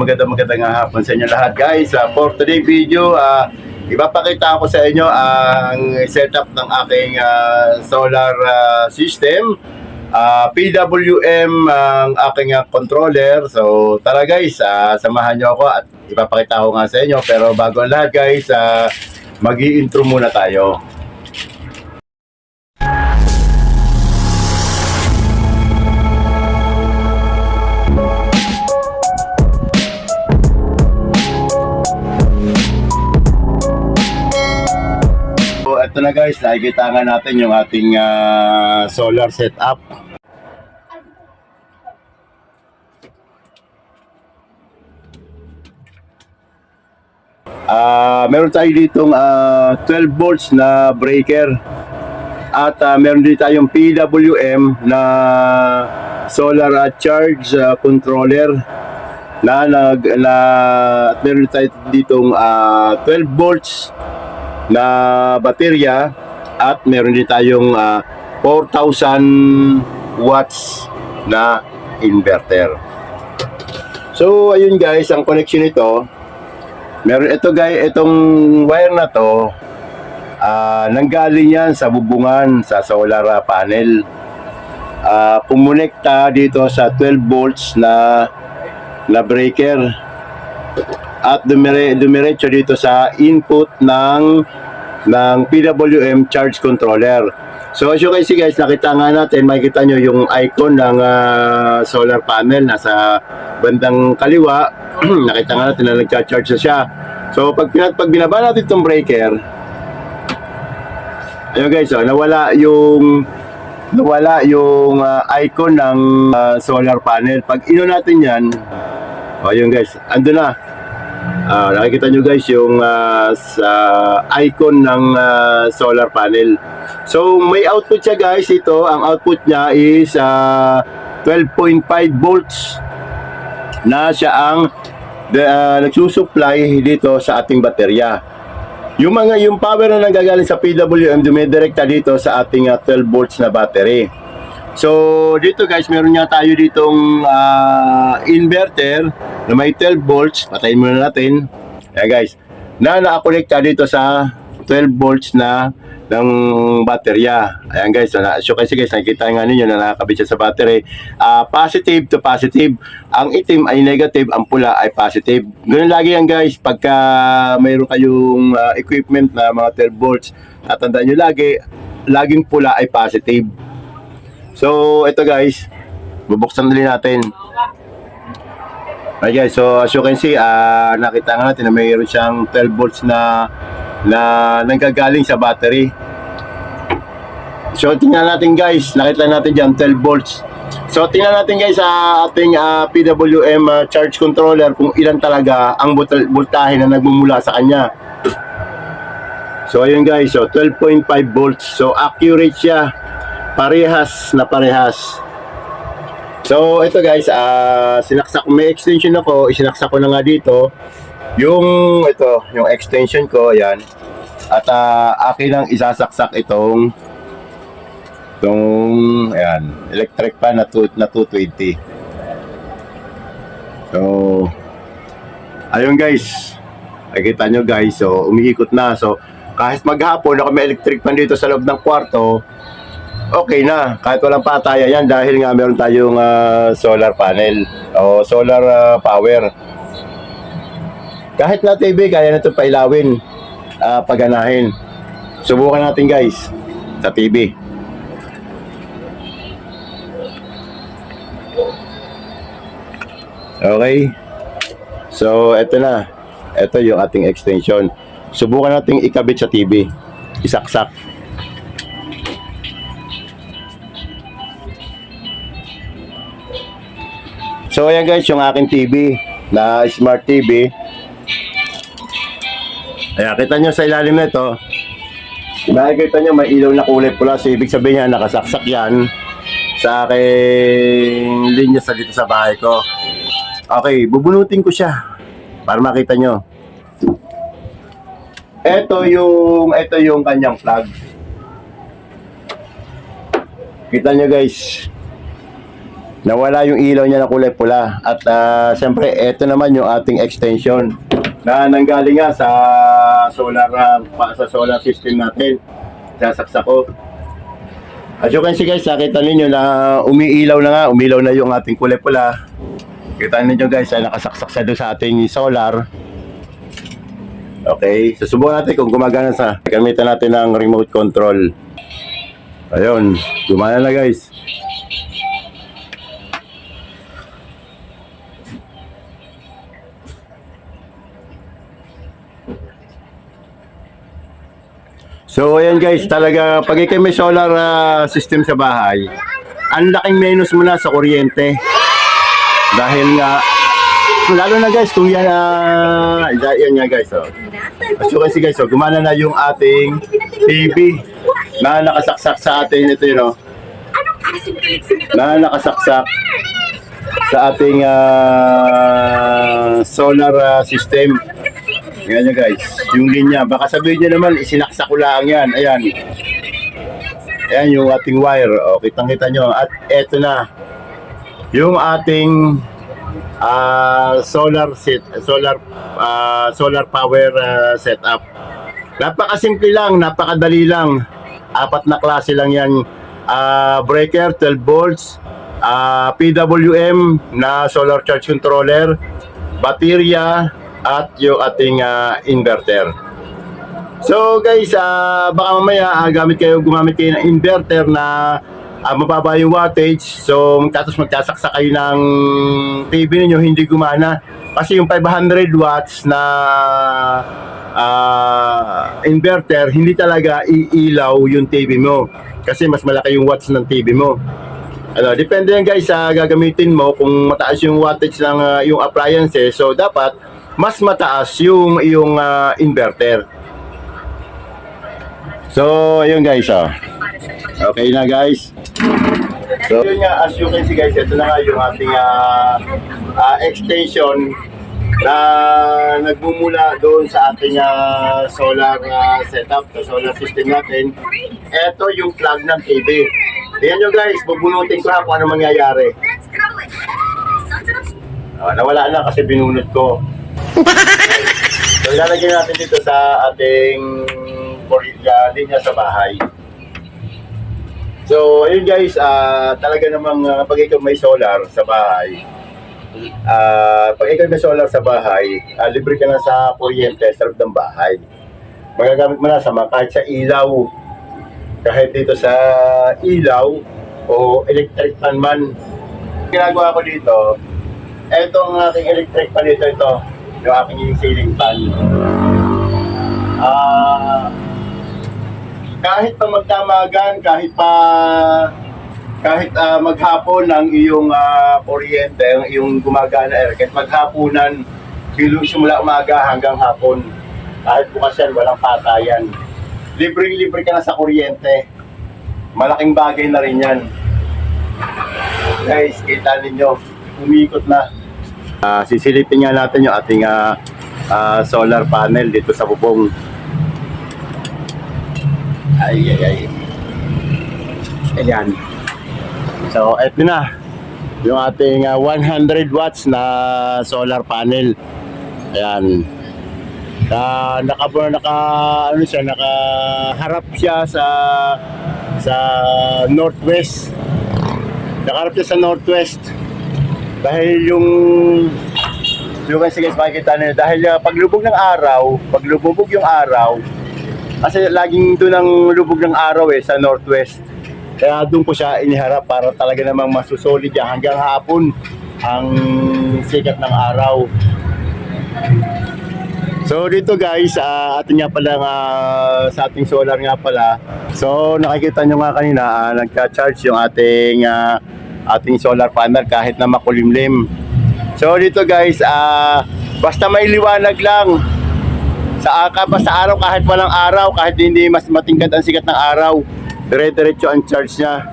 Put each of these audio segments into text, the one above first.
Magandang hapon sa inyo lahat guys. For today video, ipapakita ko sa inyo ang setup ng aking solar system. PWM ang aking controller. So tara guys, samahan nyo ako at ipapakita ko nga sa inyo. Pero bago ang lahat guys, mag-i-intro muna tayo. Ito na guys, nakikita nga natin yung ating solar setup. Meron tayo ditong 12 volts na breaker at meron din tayong PWM na solar charge controller at meron tayo ditong 12 volts na baterya at meron din tayong 4,000 watts na inverter. So ayun guys, ang connection nito, meron ito guys, itong wire na to nanggaling yan sa bubungan sa solar panel. Kumonekta dito sa 12 volts na breaker at dumiretso dito sa input ng PWM charge controller. So as you can see guys, nakita nga natin, makikita nyo yung icon ng solar panel nasa bandang kaliwa. Nakita nga natin na nagcha-charge na siya. So pag binaba natin itong breaker, ayun guys, nawala yung icon ng solar panel. Pag ino natin yan, ayun guys, ando na. Nakikita nyo guys yung icon ng solar panel. So may output siya guys. Ito, ang output niya is 12.5 volts na siya ang nagsusupply dito sa ating baterya. Yung power na nanggagaling sa PWM dumidirekta dito sa ating 12 volts na battery. So dito guys, meron nga tayo ditong inverter na may 12 volts. Patayin muna natin. Ayan guys, na nakakonekta dito sa 12 volts na ng baterya. Ayan guys, so kasi guys, nakikita nga ninyo na nakakabit siya sa battery. Positive to positive. Ang itim ay negative, ang pula ay positive. Ganun lagi yan guys, pagka mayroon kayong equipment na mga 12 volts, tatandaan nyo laging pula ay positive. So ito guys, bubuksan din natin. Alright guys, so as you can see, nakita nga natin na mayroon siyang 12 volts na nanggagaling sa battery. So tingnan natin guys, nakita natin dyan 12 volts. So tingnan natin guys sa ating PWM charge controller kung ilan talaga ang voltahe na nagmumula sa kanya. So ayun guys, so 12.5 volts. So accurate siya. Parehas na parehas. So ito guys, sinaksak, may extension ako, isinaksak ko na nga dito yung extension ko, ayan. At akin lang isasaksak itong ayan, electric fan na 220. So ayun guys, nakikita nyo guys, so umiikot na. So kahit maghapon ako may electric fan dito sa loob ng kwarto, okay na, kahit walang pataya yan dahil nga meron tayong solar panel o solar power. Kahit na TV, kaya na ito pailawin, paganahin. Subukan natin guys sa TV. Okay, so eto na, eto yung ating extension. Subukan natin ikabit sa TV, isaksak. So ayan guys, yung aking TV na smart TV. Ayan, kita nyo sa ilalim na ito, nakikita nyo may ilaw na kulay pula. So ibig sabihin niya, nakasaksak yan sa aking linya sa dito sa bahay ko. Okay, bubunutin ko siya para makita nyo. Ito yung kanyang plug. Kita nyo guys, nawala yung ilaw niya na kulay pula. At siyempre, ito naman yung ating extension na nanggaling nga sa solar system natin. Sasaksak ko. As you can see guys, nakita ninyo na umiilaw na yung ating kulay pula. Kita ninyo guys, ay nakasaksak sa doon sa ating solar. Okay, susubukan natin kung gumagana sa. Gamitan natin ng remote control. Ayun, gumana na guys. So ayan guys, talaga pag ikaw may solar system sa bahay, ang laking minus mo na sa kuryente. Dahil nga lalo na guys, kung yan yan nga guys, oh. So kasi guys, oh, gumana na yung ating TV na nakasaksak sa ating ito yun, oh. Na nakasaksak sa ating solar system. Yan nyo guys, yung linya. Baka sabihin nyo naman, isinaksak ko lang yan. Ayan. Ayan yung ating wire. O, kitang-kita nyo. At eto na. Yung ating solar power setup. Napakasimple lang, napakadali lang. 4 na klase lang yan. Breaker, 12 volts, PWM na solar charge controller, baterya, at yung ating inverter. So guys, baka mamaya gumamit kayo ng inverter na mababa yung wattage. So tapos magsasaksak kayo ng TV ninyo, hindi gumana. Kasi yung 500 watts na inverter, hindi talaga iilaw yung TV mo. Kasi mas malaki yung watts ng TV mo. Depende yan guys sa gagamitin mo. Kung mataas yung wattage ng yung appliances, so dapat mas mataas yung inverter. So ayun guys, okay na guys. So yun nga, as you can see guys, ito na nga yung ating extension na nagmumula doon sa ating solar setup, sa solar system natin. Ito yung plug ng TV. Tingnan nyo guys, bubunutin ko kung ano mangyayari. Nawala na kasi binunot ko. So ilalagay natin dito sa ating linya sa bahay. So ayun guys, talaga namang pag ikaw may solar sa bahay, libre ka na sa kuryente sa loob ng bahay. Magagamit mo na kahit sa ilaw, kahit dito sa ilaw o electric fan man. Ginagawa ko dito, etong aking electric fan dito, yung aking ceiling fan. Kahit pa magdamagan, kahit maghapon ng iyong kuryente, ang iyong gumagana, kahit maghapunan, simula umaga hanggang hapon, kahit bukas yan, walang patayan. Libre-libre ka na sa kuryente. Malaking bagay na rin yan. Guys, kita ninyo, umiikot na. Sisilipin nga natin yung ating solar panel dito sa bubong. Ayan. So, eto na yung ating 100 watts na solar panel. Ayan. Nakaharap siya sa northwest. Nakaharap siya sa northwest. Dahil yung kasi guys, makikita nyo, dahil paglubog yung araw, kasi laging doon ang lubog ng araw sa northwest. Kaya doon ko siya iniharap para talaga namang masusolid yan hanggang hapon ang sikat ng araw. So dito guys, atin nga pala sa ating solar nga pala. So nakikita nyo nga kanina, nagka-charge yung ating solar panel kahit na makulimlim. So dito guys, basta may liwanag lang. Basta araw, kahit walang araw, kahit hindi mas matingkad ang sikat ng araw, dire-diretso ang charge niya.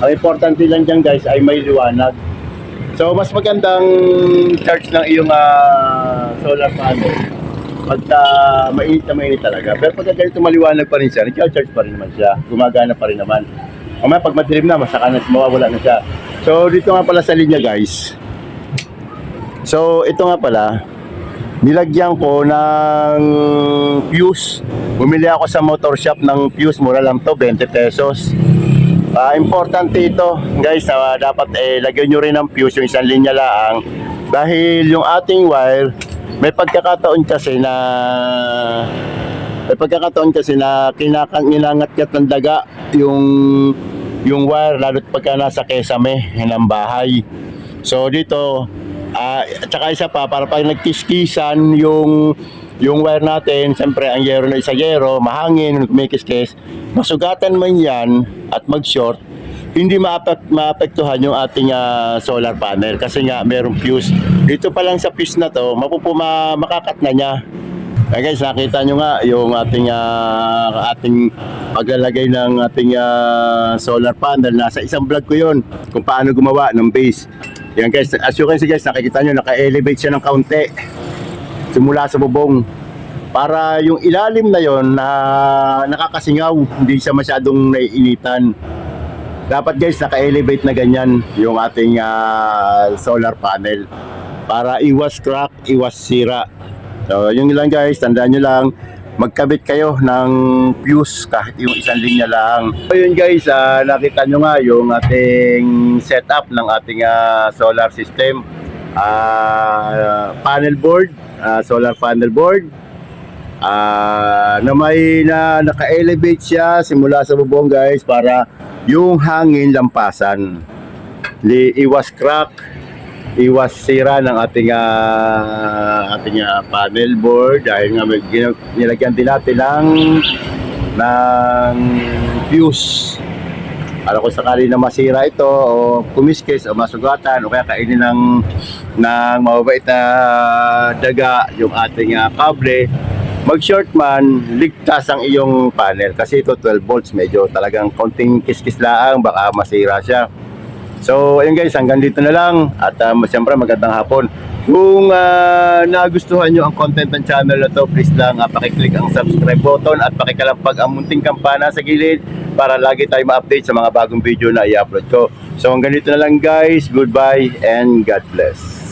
Ang importante lang dyan guys ay may liwanag. So mas magandang charge ng iyong solar panel pagka mainit na mainit talaga. Pero pagka ganito maliwanag pa rin siya, nag-charge pa rin naman siya, gumagana pa rin naman. Mamaya pag madilim na, masaka na, mawawala na siya. So dito nga pala sa linya guys. So ito nga pala, nilagyan ko ng fuse. Bumili ako sa motor shop ng fuse, mura lang to, 20 pesos. Importante ito guys, na dapat lagyan nyo rin ng fuse yung isang linya lang. Dahil yung ating wire, may pagkakataon kasi na kinangat-ngat ng daga yung wire, lalo't pagka nasa kesame ng bahay. So dito, at saka isa pa, para pag nagkiskisan yung wire natin, siyempre ang yero na isa yero, mahangin, kumikiskis, masugatan man yan at mag-short, hindi maapektuhan yung ating solar panel kasi nga merong fuse. Dito pa lang sa fuse na to, makakat na niya. Guys, nakita nyo nga yung ating paglalagay ng ating solar panel. Nasa isang vlog ko yun kung paano gumawa ng base. Yan guys, as you can see guys, nakikita nyo, naka-elevate siya ng kaunti simula sa bubong para yung ilalim na yon na nakakasingaw, hindi siya masyadong naiinitan. Dapat guys, naka-elevate na ganyan yung ating solar panel para iwas crack, iwas sira. So yung lang guys, tandaan nyo lang, magkabit kayo ng fuse kahit yung isang linya lang. So yun guys, nakita nyo nga yung ating setup ng ating solar system. Panel board, solar panel board, na may naka-elevate siya simula sa bubong guys para yung hangin lampasan. Iwas crack, iwas sira ng ating panel board dahil nga nilagyan din natin ng fuse. Para kung sakali na masira ito o kumiskis o masugatan o kaya kainin ng mababait na daga yung ating kable, mag-short man, ligtas ang iyong panel kasi ito 12 volts, medyo talagang konting kiskis lang, baka masira siya. So ayun guys, hanggang dito na lang at siyempre magandang hapon. Kung nagustuhan nyo ang content ng channel na to, please lang pakiclick ang subscribe button at pakikalampag ang munting kampana sa gilid para lagi tayo ma-update sa mga bagong video na i-upload ko. So hanggang dito na lang guys, goodbye and God bless.